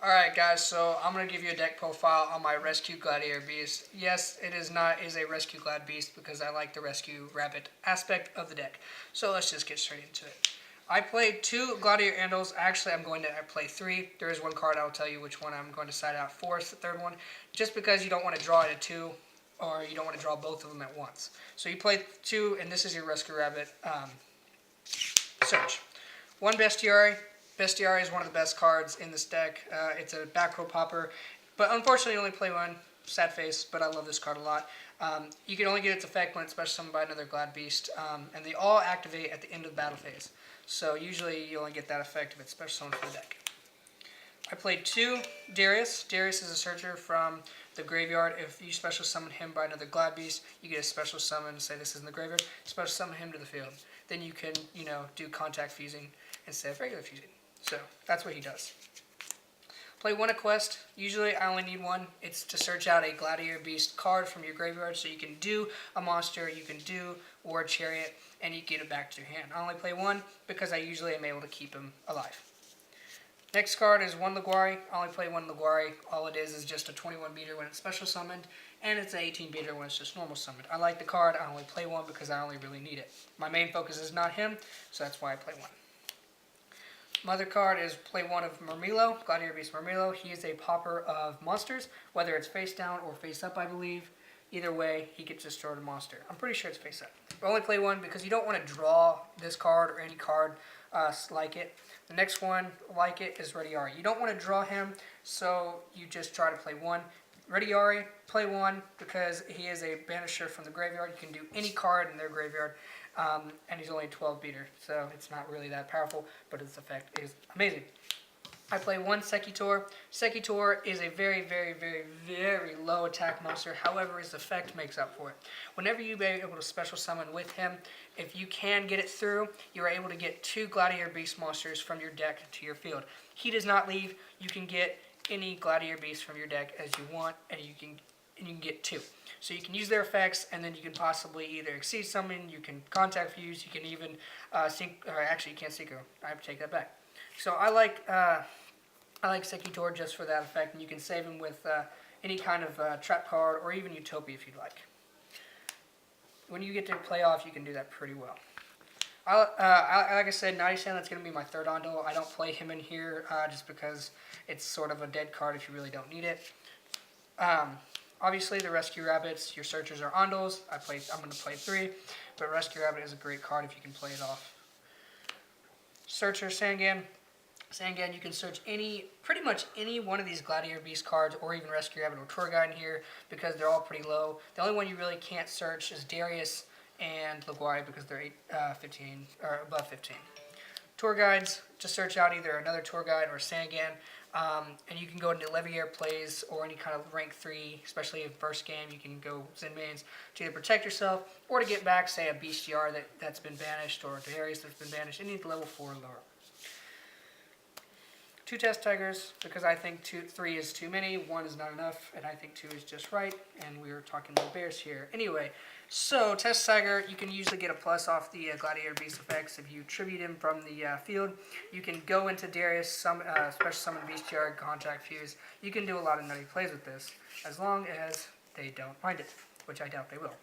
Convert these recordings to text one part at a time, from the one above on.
Alright guys, so I'm going to give you a deck profile on my Rescue Gladiator Beast. Yes, it is a Rescue Glad Beast because I like the Rescue Rabbit aspect of the deck. So let's just get straight into it. I played 2 Gladiator Andals. Actually, I'm going to play 3. There is one card I'll tell you which one I'm going to side out for. It's the third one. Just because you don't want to draw it at 2 or you don't want to draw both of them at once. So you play 2 and this is your Rescue Rabbit search. 1 Bestiary. Bestiary is one of the best cards in this deck. It's a back row popper, but unfortunately you only play 1. Sad face, but I love this card a lot. You can only get its effect when it's special summoned by another Glad Beast, and they all activate at the end of the battle phase. So usually you only get that effect if it's special summoned for the deck. I played 2 Darius. Darius is a searcher from the graveyard. If you special summon him by another Glad Beast, you get a special summon, say this is in the graveyard, special summon him to the field. Then you can, do contact fusing instead of regular fusing. So that's what he does. Play 1 a quest. Usually I only need 1. It's to search out a Gladiator Beast card from your graveyard. So you can do a monster, you can do War Chariot, and you get it back to your hand. I only play 1 because I usually am able to keep him alive. Next card is 1 Laguari. I only play 1 Laguari. All it is just a 21 beater when it's special summoned, and it's an 18 beater when it's just normal summoned. I like the card. I only play 1 because I only really need it. My main focus is not him, so that's why I play 1. My other card is play 1 of Murmillo, Gladiator Beast Murmillo. He is a popper of monsters, whether it's face down or face up, I believe. Either way, he gets destroyed a monster. I'm pretty sure it's face up. But only play 1 because you don't want to draw this card or any card like it. The next one like it is Rediari. You don't want to draw him, so you just try to play 1. Rediari, play 1 because he is a banisher from the graveyard. You can do any card in their graveyard. And he's only a 12 beater, so it's not really that powerful, but its effect is amazing. I play 1 Sekitor. Sekitor is a very, very, very, very low attack monster. However, his effect makes up for it. Whenever you are able to special summon with him, if you can get it through, you are able to get 2 Gladiator Beast monsters from your deck to your field. He does not leave. You can get any Gladiator Beast from your deck as you want, and you can get 2. So you can use their effects, and then you can possibly either exceed summon, you can contact fuse, you can even sync, or actually you can't synchro. I have to take that back. So I like Sekitor just for that effect, and you can save him with any kind of trap card or even Utopia if you'd like. When you get to playoff, you can do that pretty well. Like I said, 97, that's going to be my third Ondo. I don't play him in here just because it's sort of a dead card if you really don't need it. Obviously, the Rescue Rabbits, your searchers are Ondos. I'm going to play 3, but Rescue Rabbit is a great card if you can play it off. Searcher, Sangan. Sangan, you can search pretty much any one of these Gladiator Beast cards or even Rescue Rabbit or Tour Guide in here because they're all pretty low. The only one you really can't search is Darius and Laguari because they're 15 or above 15. Tour guides, to search out either another tour guide or Sangan, and you can go into Leviair plays or any kind of rank 3, especially in first game, you can go Zen mains to either protect yourself or to get back, say, a Bestiar that's been banished or a Darius that's been banished, any level 4 or lower. 2 Test Tigers, because I think 3 is too many, 1 is not enough, and I think 2 is just right, and we were talking about bears here. Anyway, so Test Tiger, you can usually get a plus off the Gladiator Beast effects if you tribute him from the field. You can go into Darius, special summon Bestiar, contact fuse. You can do a lot of nutty plays with this, as long as they don't mind it, which I doubt they will.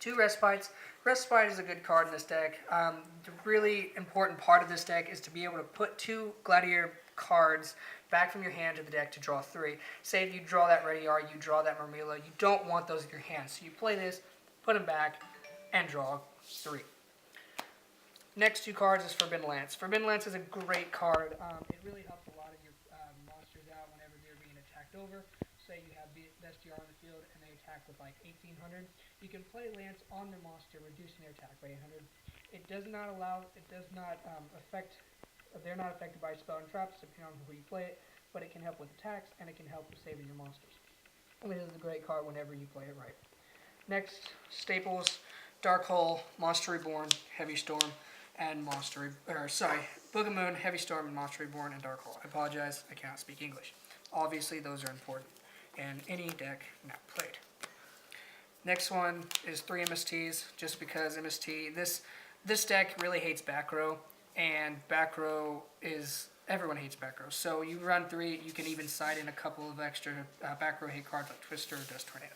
2 Respites. Respite is a good card in this deck. The really important part of this deck is to be able to put 2 Gladiator cards back from your hand to the deck to draw 3. Say if you draw that Rediar, you draw that Murmillo, you don't want those in your hand. So you play this, put them back, and draw 3. Next 2 cards is Forbidden Lance. Forbidden Lance is a great card. It really helps a lot of your monsters out whenever they're being attacked over. Say you have Bestiar on the field and they attack with like 1800. You can play Lance on their monster, reducing their attack by 800. It does not affect. They're not affected by spell and traps, depending on who you play it, but it can help with attacks, and it can help with saving your monsters. And it is a great card whenever you play it right. Next, Staples, Dark Hole, Monster Reborn, Heavy Storm, and Book of Moon, Heavy Storm, and Monster Reborn, and Dark Hole. I apologize, I cannot speak English. Obviously, those are important in any deck not played. Next one is 3 MSTs, just because MST, this deck really hates back row. And back row is Everyone hates back row. So you run 3, you can even side in a couple of extra back row hate cards like Twister or Dust Tornado.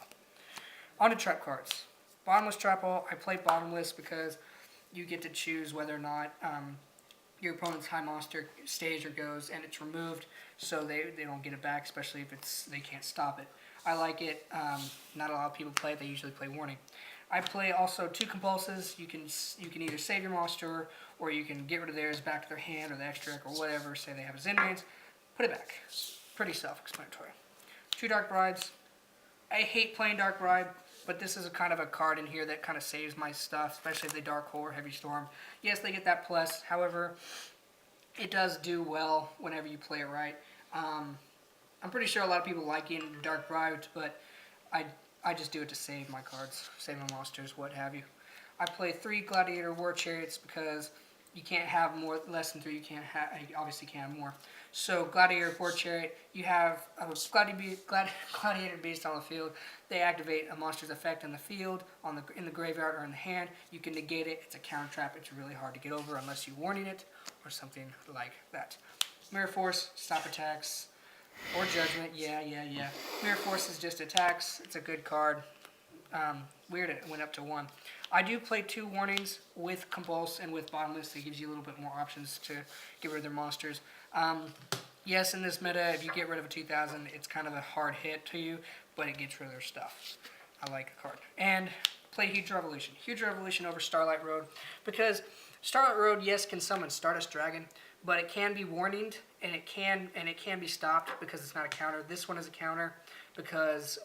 On to trap cards. Bottomless trap hole. I play bottomless because you get to choose whether or not your opponent's high monster stays or goes, and it's removed, so they don't get it back, especially if they can't stop it. I like it. Not a lot of people play it. They usually play warning. I play also 2 compulses. You can either save your monster, or you can get rid of theirs back to their hand or the extra deck or whatever. Say they have a Zen Mains, put it back. Pretty self-explanatory. 2 Dark Brides. I hate playing Dark Bride, but this is a kind of a card in here that kind of saves my stuff, especially if they Dark Hole or Heavy Storm. Yes, they get that plus. However, it does do well whenever you play it right. I'm pretty sure a lot of people like getting Dark Bride, but I just do it to save my cards, save my monsters, what have you. I play 3 Gladiator War Chariots because you can't have less than 3. You obviously can't have more. So Gladiator War Chariot, you have a Gladiator Beast on the field. They activate a monster's effect in the field, in the graveyard, or in the hand. You can negate it. It's a counter trap. It's really hard to get over unless you warning it or something like that. Mirror Force, stop attacks, or Judgment. Yeah. Mirror Force is just attacks. It's a good card. Weird it went up to 1. I do play 2 warnings with Compulse and with Bottomless. It gives you a little bit more options to get rid of their monsters. Yes, in this meta, if you get rid of a 2000, it's kind of a hard hit to you, but it gets rid of their stuff. I like the card. And play Huge Revolution. Huge Revolution over Starlight Road, because Starlight Road, yes, can summon Stardust Dragon, but it can be warninged, and it can be stopped because it's not a counter. This one is a counter because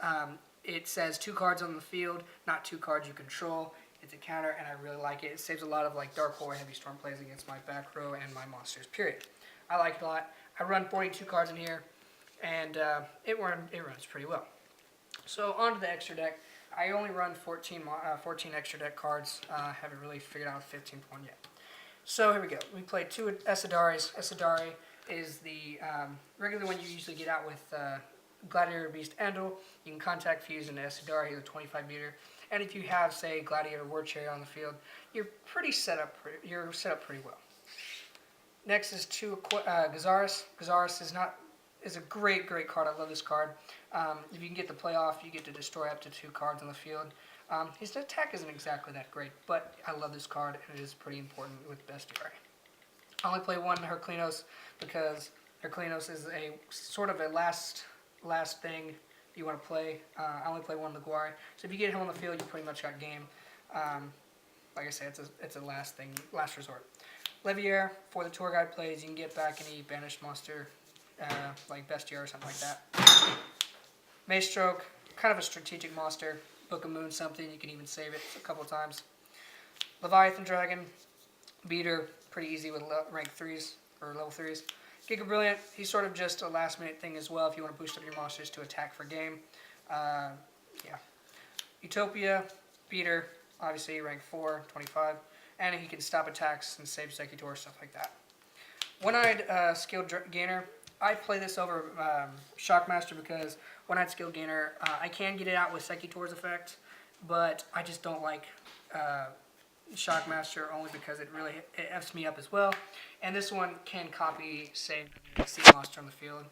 it says 2 cards on the field, not 2 cards you control. It's a counter, and I really like it. It saves a lot of like Dark Hole or Heavy Storm plays against my back row and my monsters, period. I like it a lot. I run 42 cards in here, and it runs pretty well. So on to the extra deck. I only run 14 extra deck cards. Haven't really figured out the 15th one yet. So here we go. We played 2 Esidaris. Esidari is the regular one you usually get out with Gladiator Beast Endel. You can contact fuse into Esidari, he's a 25 meter. And if you have, say, Gladiator War Chariot on the field, you're set up pretty well. Next is 2 Gazaris. Gazaris is a great card. I love this card. If you can get the playoff, you get to destroy up to 2 cards on the field. His attack isn't exactly that great, but I love this card, and it is pretty important with Bestiary. I only play 1 Herclinos because Herclinos is a sort of a last thing you want to play. I only play 1 Laguari, so if you get him on the field, you pretty much got game. Like I said, it's a last resort. Levier, for the tour guide plays, you can get back any banished monster, like Bestiary or something like that. Maestroke, kind of a strategic monster. Book of Moon something, you can even save it a couple times. Leviathan Dragon, beater, pretty easy with rank 3s, or level 3s. Giga Brilliant, he's sort of just a last minute thing as well if you want to boost up your monsters to attack for game. Yeah. Utopia, beater, obviously rank 4, 25. And he can stop attacks and save Secutor, stuff like that. One-Eyed Skilled Gainer. I play this over Shockmaster because One-Eyed Skilled Gainer, I can get it out with Secutor's effect, but I just don't like Shockmaster only because it F's me up as well. And this one can copy, say, Sea Monster on the field,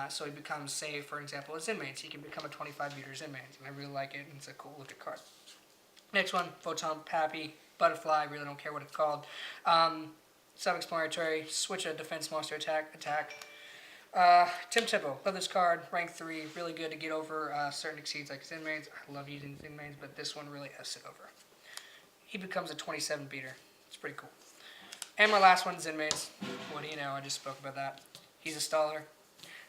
so he becomes, say, for example, a Zen Mains. He can become a 25-meter Zen Mains, and I really like it, and it's a cool looking card. Next one, Photon Pappy. Butterfly, really don't care what it's called. Self-explanatory, switch a defense monster attack. Tim Tempo, love this card, rank 3, really good to get over certain exceeds like Zen Mains. I love using Zen Mains, but this one really F's it over. He becomes a 27 beater. It's pretty cool. And my last one, Zen Mains. What do you know? I just spoke about that. He's a staller.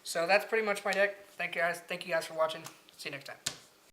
So that's pretty much my deck. Thank you guys for watching. See you next time.